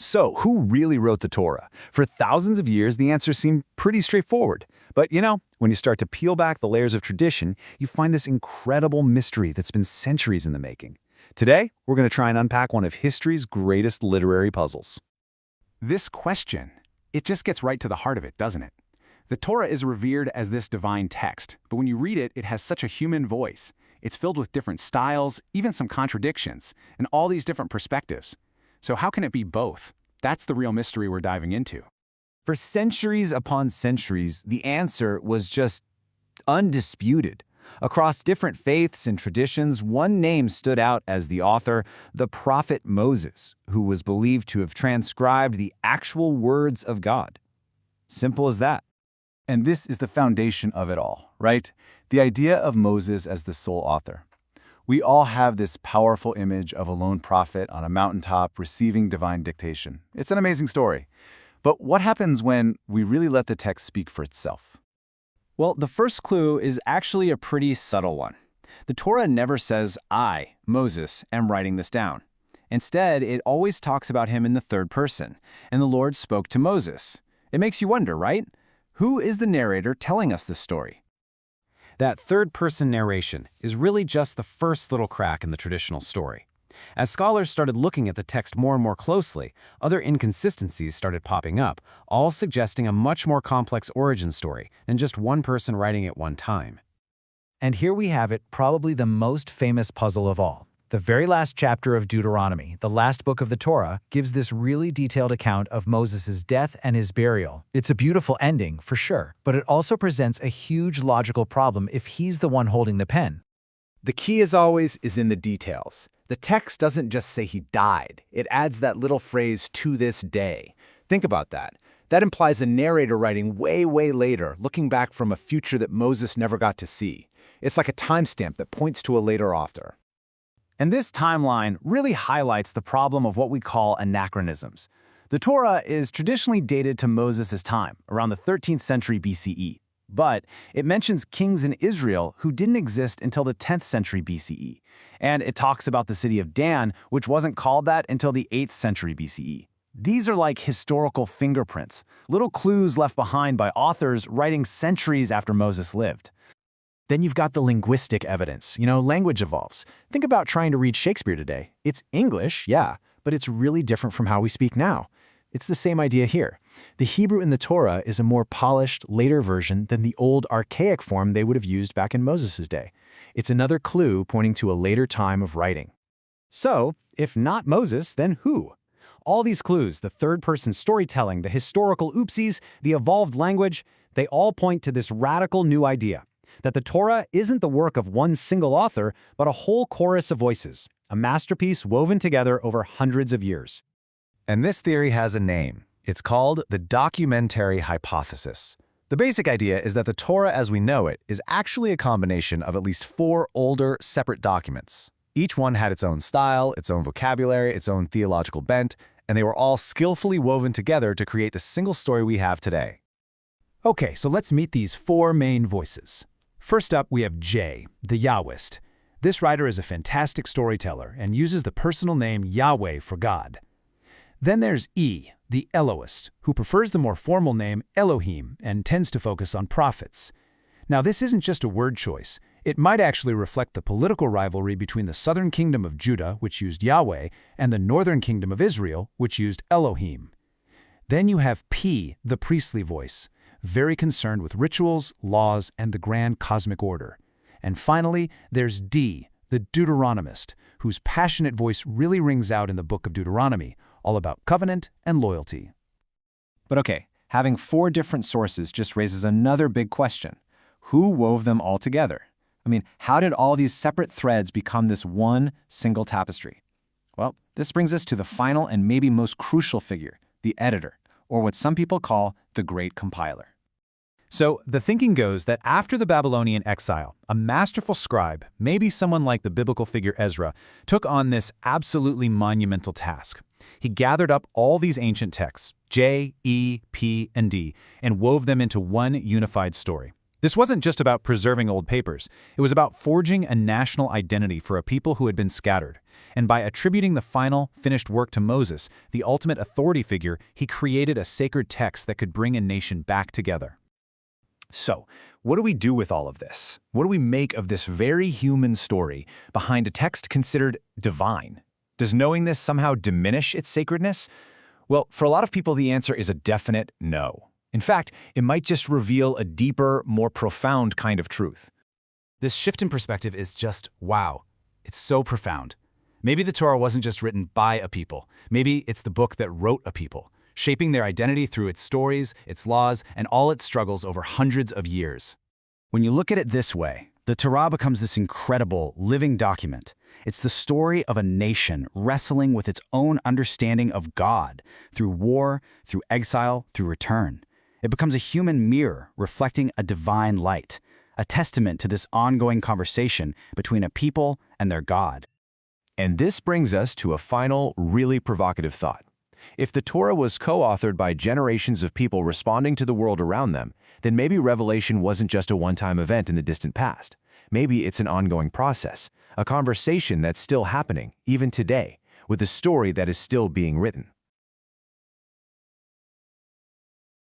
So, who really wrote the Torah? For thousands of years, the answer seemed pretty straightforward. But when you start to peel back the layers of tradition, you find this incredible mystery that's been centuries in the making. Today, we're going to try and unpack one of history's greatest literary puzzles. This question, it just gets right to the heart of it, doesn't it? The Torah is revered as this divine text, but when you read it, it has such a human voice. It's filled with different styles, even some contradictions, and all these different perspectives. So how can it be both? That's the real mystery we're diving into. For centuries upon centuries, the answer was just undisputed. Across different faiths and traditions, one name stood out as the author, the prophet Moses, who was believed to have transcribed the actual words of God. Simple as that. And this is the foundation of it all, right? The idea of Moses as the sole author. We all have this powerful image of a lone prophet on a mountaintop receiving divine dictation. It's an amazing story. But what happens when we really let the text speak for itself? Well, the first clue is actually a pretty subtle one. The Torah never says, I, Moses, am writing this down. Instead, it always talks about him in the third person, and the Lord spoke to Moses. It makes you wonder, right? Who is the narrator telling us this story? That third-person narration is really just the first little crack in the traditional story. As scholars started looking at the text more and more closely, other inconsistencies started popping up, all suggesting a much more complex origin story than just one person writing at one time. And here we have it, probably the most famous puzzle of all. The very last chapter of Deuteronomy, the last book of the Torah, gives this really detailed account of Moses' death and his burial. It's a beautiful ending, for sure, but it also presents a huge logical problem if he's the one holding the pen. The key, as always, is in the details. The text doesn't just say he died. It adds that little phrase, to this day. Think about that. That implies a narrator writing way, way later, looking back from a future that Moses never got to see. It's like a timestamp that points to a later author. And this timeline really highlights the problem of what we call anachronisms. The Torah is traditionally dated to Moses' time, around the 13th century BCE. But it mentions kings in Israel who didn't exist until the 10th century BCE. And it talks about the city of Dan, which wasn't called that until the 8th century BCE. These are like historical fingerprints, little clues left behind by authors writing centuries after Moses lived. Then you've got the linguistic evidence. Language evolves. Think about trying to read Shakespeare today. It's English, yeah, but it's really different from how we speak now. It's the same idea here. The Hebrew in the Torah is a more polished, later version than the old archaic form they would have used back in Moses' day. It's another clue pointing to a later time of writing. So, if not Moses, then who? All these clues, the third-person storytelling, the historical oopsies, the evolved language, they all point to this radical new idea, that the Torah isn't the work of one single author, but a whole chorus of voices, a masterpiece woven together over hundreds of years. And this theory has a name. It's called the documentary hypothesis. The basic idea is that the Torah as we know it is actually a combination of at least 4 older, separate documents. Each one had its own style, its own vocabulary, its own theological bent, and they were all skillfully woven together to create the single story we have today. Okay, so let's meet these 4 main voices. First up, we have J, the Yahwist. This writer is a fantastic storyteller and uses the personal name Yahweh for God. Then there's E, the Elohist, who prefers the more formal name Elohim and tends to focus on prophets. Now, this isn't just a word choice. It might actually reflect the political rivalry between the southern kingdom of Judah, which used Yahweh, and the northern kingdom of Israel, which used Elohim. Then you have P, the priestly voice, very concerned with rituals, laws, and the grand cosmic order. And finally, there's D, the Deuteronomist, whose passionate voice really rings out in the book of Deuteronomy, all about covenant and loyalty. But okay, having 4 different sources just raises another big question. Who wove them all together? How did all these separate threads become this one single tapestry? Well, this brings us to the final and maybe most crucial figure, the editor, or what some people call the great compiler. So the thinking goes that after the Babylonian exile, a masterful scribe, maybe someone like the biblical figure Ezra, took on this absolutely monumental task. He gathered up all these ancient texts, J, E, P, and D, and wove them into one unified story. This wasn't just about preserving old papers. It was about forging a national identity for a people who had been scattered. And by attributing the final, finished work to Moses, the ultimate authority figure, he created a sacred text that could bring a nation back together. So, what do we do with all of this? What do we make of this very human story behind a text considered divine? Does knowing this somehow diminish its sacredness? Well, for a lot of people, the answer is a definite no. In fact, it might just reveal a deeper, more profound kind of truth. This shift in perspective is just wow. It's so profound. Maybe the Torah wasn't just written by a people. Maybe it's the book that wrote a people, shaping their identity through its stories, its laws, and all its struggles over hundreds of years. When you look at it this way, the Torah becomes this incredible, living document. It's the story of a nation wrestling with its own understanding of God through war, through exile, through return. It becomes a human mirror reflecting a divine light, a testament to this ongoing conversation between a people and their God. And this brings us to a final, really provocative thought. If the Torah was co-authored by generations of people responding to the world around them, then maybe Revelation wasn't just a one-time event in the distant past. Maybe it's an ongoing process, a conversation that's still happening, even today, with a story that is still being written.